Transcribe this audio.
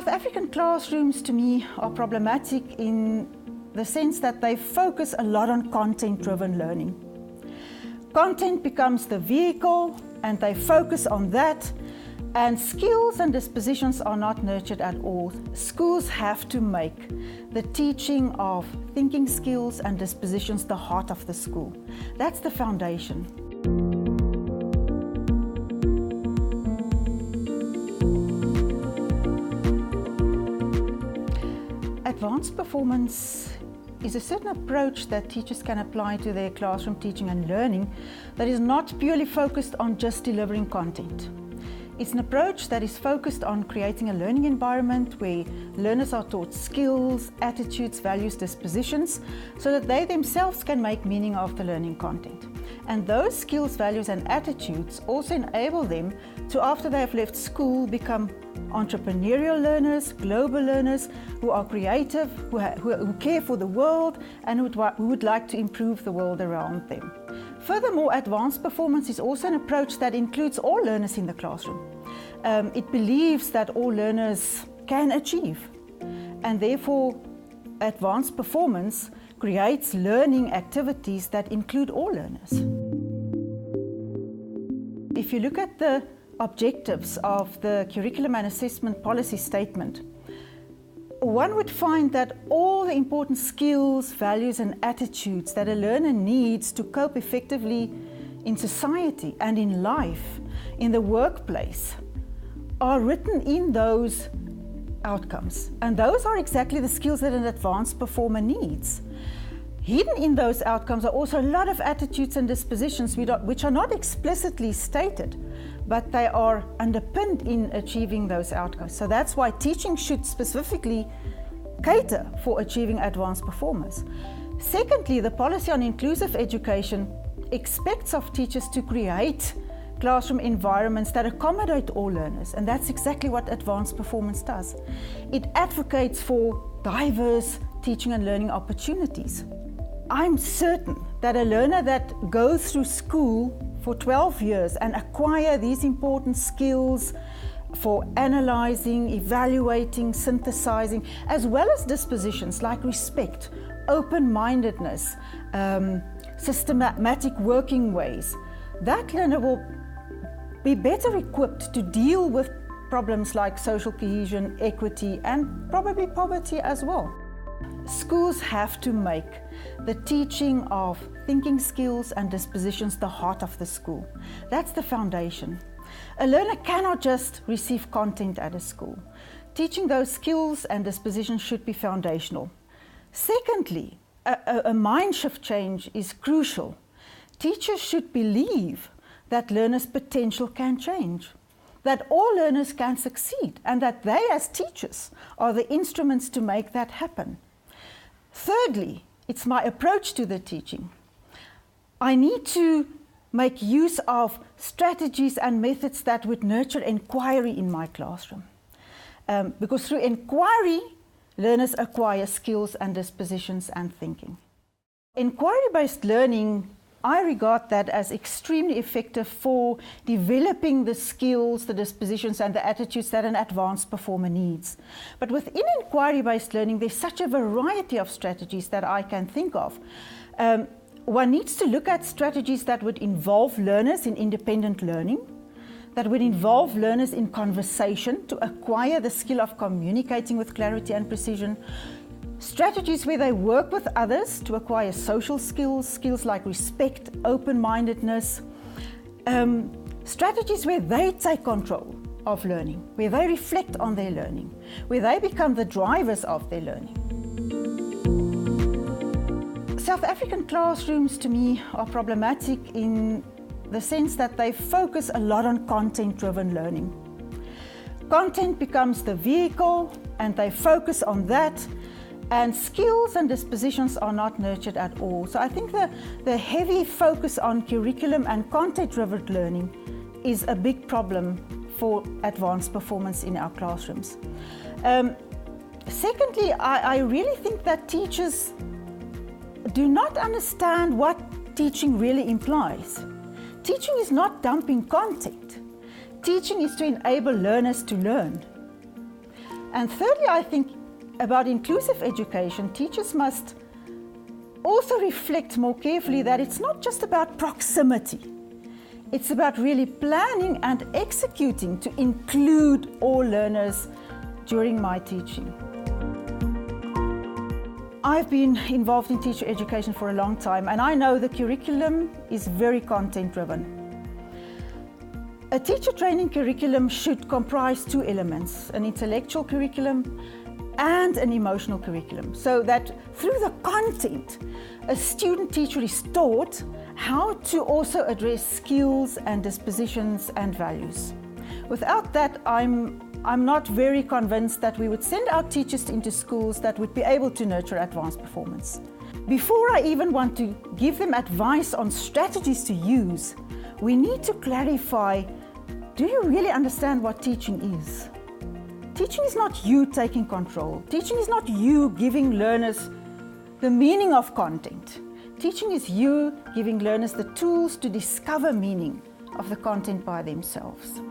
South African classrooms to me are problematic in the sense that they focus a lot on content-driven learning. Content becomes the vehicle and they focus on that, and skills and dispositions are not nurtured at all. Schools have to make the teaching of thinking skills and dispositions the heart of the school. That's the foundation. Advanced performance is a certain approach that teachers can apply to their classroom teaching and learning that is not purely focused on just delivering content. It's an approach that is focused on creating a learning environment where learners are taught skills, attitudes, values, dispositions, so that they themselves can make meaning of the learning content. And those skills, values and attitudes also enable them to, after they have left school, become entrepreneurial learners, global learners who are creative, who care for the world and who would like to improve the world around them. Furthermore, advanced performance is also an approach that includes all learners in the classroom. It believes that all learners can achieve, and therefore advanced performance creates learning activities that include all learners. If you look at the objectives of the Curriculum and Assessment Policy Statement, one would find that all the important skills, values and attitudes that a learner needs to cope effectively in society and in life, in the workplace, are written in those outcomes. And those are exactly the skills that an advanced performer needs. Hidden in those outcomes are also a lot of attitudes and dispositions which are not explicitly stated, but they are underpinned in achieving those outcomes. So that's why teaching should specifically cater for achieving advanced performers. Secondly, the policy on inclusive education expects of teachers to create classroom environments that accommodate all learners, and that's exactly what advanced performance does. It advocates for diverse teaching and learning opportunities. I'm certain that a learner that goes through school for 12 years and acquire these important skills for analyzing, evaluating, synthesizing, as well as dispositions like respect, open-mindedness, systematic working ways, that learner will be better equipped to deal with problems like social cohesion, equity, and probably poverty as well. Schools have to make the teaching of thinking skills and dispositions the heart of the school. That's the foundation. A learner cannot just receive content at a school. Teaching those skills and dispositions should be foundational. Secondly, a mind shift change is crucial. Teachers should believe that learners' potential can change, that all learners can succeed, and that they as teachers are the instruments to make that happen. Thirdly, it's my approach to the teaching. I need to make use of strategies and methods that would nurture inquiry in my classroom. Because through inquiry, learners acquire skills and dispositions and thinking. Inquiry-based learning, I regard that as extremely effective for developing the skills, the dispositions and the attitudes that an advanced performer needs. But within inquiry-based learning, there's such a variety of strategies that I can think of. One needs to look at strategies that would involve learners in independent learning, that would involve learners in conversation to acquire the skill of communicating with clarity and precision, strategies where they work with others to acquire social skills, skills like respect, open-mindedness, strategies where they take control of learning, where they reflect on their learning, where they become the drivers of their learning. South African classrooms to me are problematic in the sense that they focus a lot on content-driven learning. Content becomes the vehicle and they focus on that, and skills and dispositions are not nurtured at all. So I think the heavy focus on curriculum and content-driven learning is a big problem for advanced performance in our classrooms. Secondly, I really think that teachers do not understand what teaching really implies. Teaching is not dumping content. Teaching is to enable learners to learn. And thirdly, I think about inclusive education, teachers must also reflect more carefully that it's not just about proximity. It's about really planning and executing to include all learners during my teaching. I've been involved in teacher education for a long time, and I know the curriculum is very content-driven. A teacher training curriculum should comprise two elements, an intellectual curriculum and an emotional curriculum, so that through the content, a student teacher is taught how to also address skills and dispositions and values. Without that, I'm not very convinced that we would send our teachers into schools that would be able to nurture advanced performance. Before I even want to give them advice on strategies to use, we need to clarify, do you really understand what teaching is? Teaching is not you taking control. Teaching is not you giving learners the meaning of content. Teaching is you giving learners the tools to discover meaning of the content by themselves.